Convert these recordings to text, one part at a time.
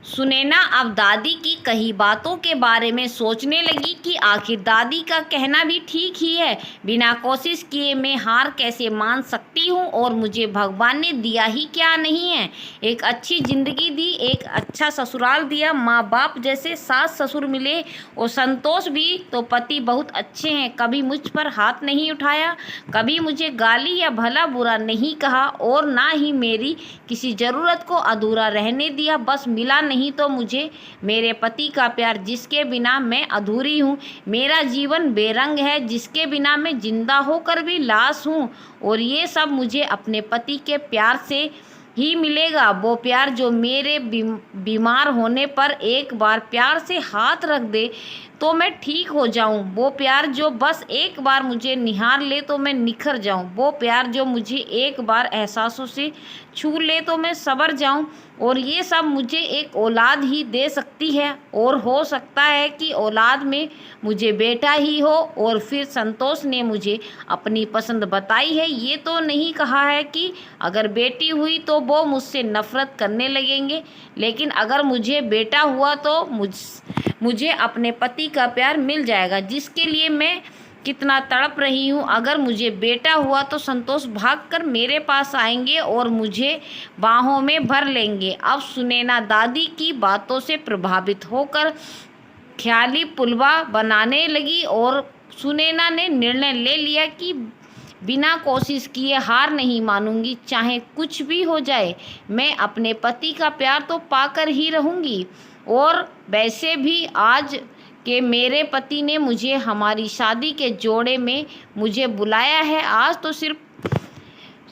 सुनैना अब दादी की कही बातों के बारे में सोचने लगी कि आखिर दादी का कहना भी ठीक ही है। बिना कोशिश किए मैं हार कैसे मान सकती हूँ, और मुझे भगवान ने दिया ही क्या नहीं है। एक अच्छी ज़िंदगी दी, एक अच्छा ससुराल दिया, माँ बाप जैसे सास ससुर मिले, और संतोष भी तो पति बहुत अच्छे हैं। कभी मुझ पर हाथ नहीं उठाया, कभी मुझे गाली या भला बुरा नहीं कहा, और ना ही मेरी किसी ज़रूरत को अधूरा रहने दिया। बस मिला नहीं तो मुझे मेरे पति का प्यार, जिसके बिना मैं अधूरी हूँ। मेरा जीवन बेरंग है, जिसके बिना मैं जिंदा होकर भी लाश हूँ। और ये सब मुझे अपने पति के प्यार से ही मिलेगा। वो प्यार जो मेरे बीमार होने पर एक बार प्यार से हाथ रख दे तो मैं ठीक हो जाऊं। वो प्यार जो बस एक बार मुझे निहार ले तो मैं निखर जाऊं। वो प्यार जो मुझे एक बार एहसासों से छू ले तो मैं संवर जाऊं। और ये सब मुझे एक औलाद ही दे सकती है, और हो सकता है कि औलाद में मुझे बेटा ही हो। और फिर संतोष ने मुझे अपनी पसंद बताई है। ये तो नहीं कहा है कि अगर बेटी हुई तो वो मुझसे नफरत करने लगेंगे, लेकिन अगर मुझे बेटा हुआ तो मुझे अपने पति का प्यार मिल जाएगा, जिसके लिए मैं कितना तड़प रही हूँ। अगर मुझे बेटा हुआ तो संतोष भागकर मेरे पास आएंगे और मुझे बाहों में भर लेंगे। अब सुनैना दादी की बातों से प्रभावित होकर ख्याली पुलवा बनाने लगी, और सुनैना ने निर्णय ले लिया कि बिना कोशिश किए हार नहीं मानूंगी। चाहे कुछ भी हो जाए, मैं अपने पति का प्यार तो पाकर ही रहूंगी। और वैसे भी आज के मेरे पति ने मुझे हमारी शादी के जोड़े में मुझे बुलाया है। आज तो सिर्फ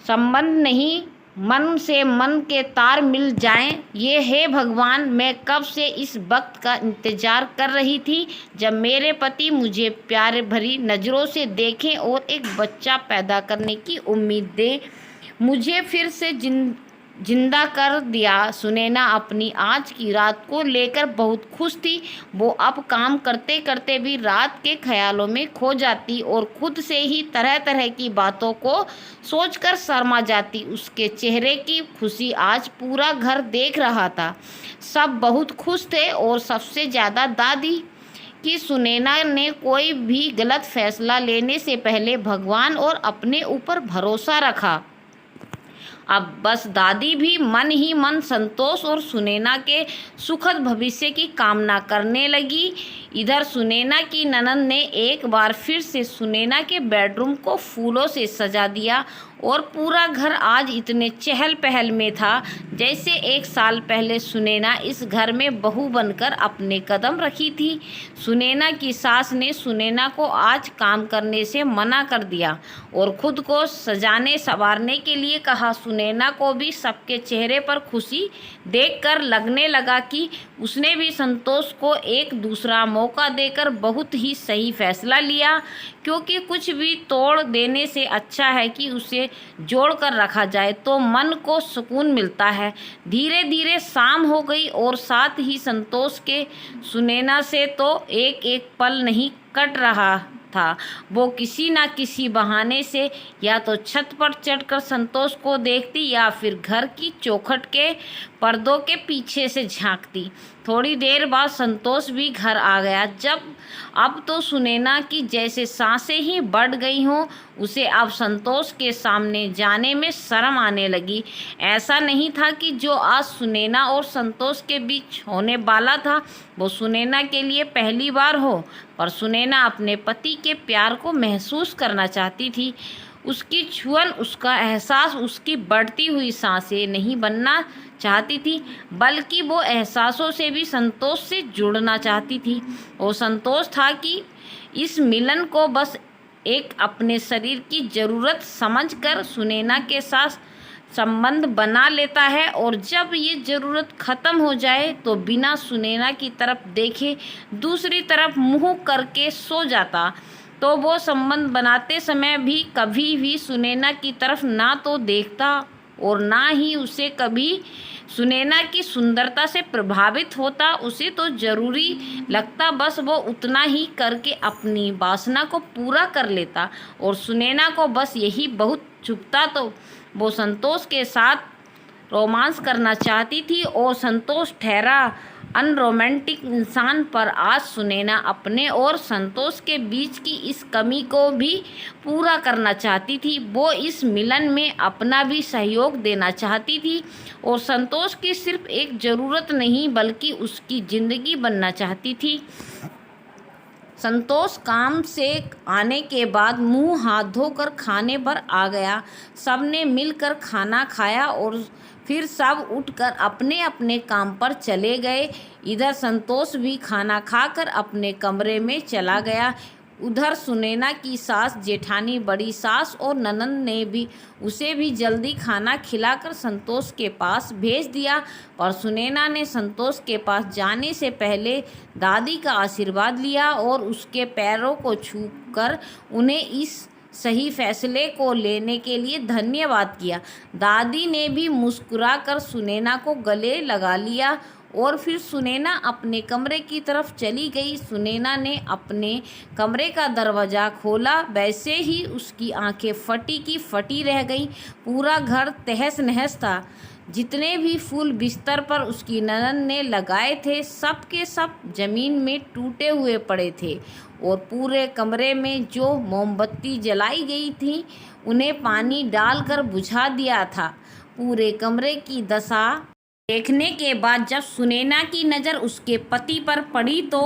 संबंध नहीं, मन से मन के तार मिल जाएं। ये हे भगवान, मैं कब से इस वक्त का इंतज़ार कर रही थी जब मेरे पति मुझे प्यार भरी नज़रों से देखें और एक बच्चा पैदा करने की उम्मीद दे। मुझे फिर से जिंदा कर दिया। सुनैना अपनी आज की रात को लेकर बहुत खुश थी। वो अब काम करते करते भी रात के ख्यालों में खो जाती और खुद से ही तरह तरह की बातों को सोचकर शर्मा जाती। उसके चेहरे की खुशी आज पूरा घर देख रहा था। सब बहुत खुश थे, और सबसे ज़्यादा दादी कि सुनैना ने कोई भी गलत फैसला लेने से पहले भगवान और अपने ऊपर भरोसा रखा। अब बस दादी भी मन ही मन संतोष और सुनैना के सुखद भविष्य की कामना करने लगी। इधर सुनैना की ननद ने एक बार फिर से सुनैना के बेडरूम को फूलों से सजा दिया, और पूरा घर आज इतने चहल पहल में था जैसे 1 साल पहले सुनैना इस घर में बहू बनकर अपने कदम रखी थी। सुनैना की सास ने सुनैना को आज काम करने से मना कर दिया और खुद को सजाने संवारने के लिए कहा। सुनैना को भी सबके चेहरे पर खुशी देखकर लगने लगा कि उसने भी संतोष को एक दूसरा मौका देकर बहुत ही सही फैसला लिया, क्योंकि कुछ भी तोड़ देने से अच्छा है कि उसे जोड़ कर रखा जाए तो मन को सुकून मिलता है। धीरे धीरे शाम हो गई, और साथ ही संतोष के सुनैना से तो एक एक पल नहीं कट रहा था। वो किसी ना किसी बहाने से या तो छत पर चढ़कर संतोष को देखती या फिर घर की चौखट के पर्दों के पीछे से झांकती। थोड़ी देर बाद संतोष भी घर आ गया। अब तो सुनैना की जैसे सांसें ही बढ़ गई हों। उसे अब संतोष के सामने जाने में शर्म आने लगी। ऐसा नहीं था कि जो आज सुनैना और संतोष के बीच होने वाला था वो सुनैना के लिए पहली बार हो, पर सुनैना अपने पति के प्यार को महसूस करना चाहती थी। उसकी छुअन, उसका एहसास, उसकी बढ़ती हुई सांसें नहीं बनना चाहती थी, बल्कि वो एहसासों से भी संतोष से जुड़ना चाहती थी। वो संतोष था कि इस मिलन को बस एक अपने शरीर की ज़रूरत समझकर सुनैना के साथ संबंध बना लेता है, और जब ये ज़रूरत ख़त्म हो जाए तो बिना सुनैना की तरफ देखे दूसरी तरफ मुँह करके सो जाता। तो वो संबंध बनाते समय भी कभी भी सुनैना की तरफ ना तो देखता और ना ही उसे कभी सुनैना की सुंदरता से प्रभावित होता। उसे तो ज़रूरी लगता बस वो उतना ही करके अपनी वासना को पूरा कर लेता, और सुनैना को बस यही बहुत चुभता। तो वो संतोष के साथ रोमांस करना चाहती थी और संतोष ठहरा अनरोमांटिक इंसान, पर आज सुनैना अपने और संतोष के बीच की इस कमी को भी पूरा करना चाहती थी। वो इस मिलन में अपना भी सहयोग देना चाहती थी और संतोष की सिर्फ एक ज़रूरत नहीं बल्कि उसकी ज़िंदगी बनना चाहती थी। संतोष काम से आने के बाद मुंह हाथ धोकर खाने पर आ गया। सबने मिलकर खाना खाया और फिर सब उठकर अपने अपने काम पर चले गए। इधर संतोष भी खाना खाकर अपने कमरे में चला गया। उधर सुनैना की सास, जेठानी, बड़ी सास और ननंद ने भी उसे भी जल्दी खाना खिलाकर संतोष के पास भेज दिया। पर सुनैना ने संतोष के पास जाने से पहले दादी का आशीर्वाद लिया और उसके पैरों को छूकर उन्हें इस सही फैसले को लेने के लिए धन्यवाद किया। दादी ने भी मुस्कुराकर सुनैना को गले लगा लिया और फिर सुनैना अपने कमरे की तरफ चली गई। सुनैना ने अपने कमरे का दरवाज़ा खोला, वैसे ही उसकी आंखें फटी की फटी रह गईं। पूरा घर तहस नहस था। जितने भी फूल बिस्तर पर उसकी ननद ने लगाए थे सब के सब जमीन में टूटे हुए पड़े थे और पूरे कमरे में जो मोमबत्ती जलाई गई थी उन्हें पानी डालकर बुझा दिया था। पूरे कमरे की दशा देखने के बाद जब सुनैना की नज़र उसके पति पर पड़ी तो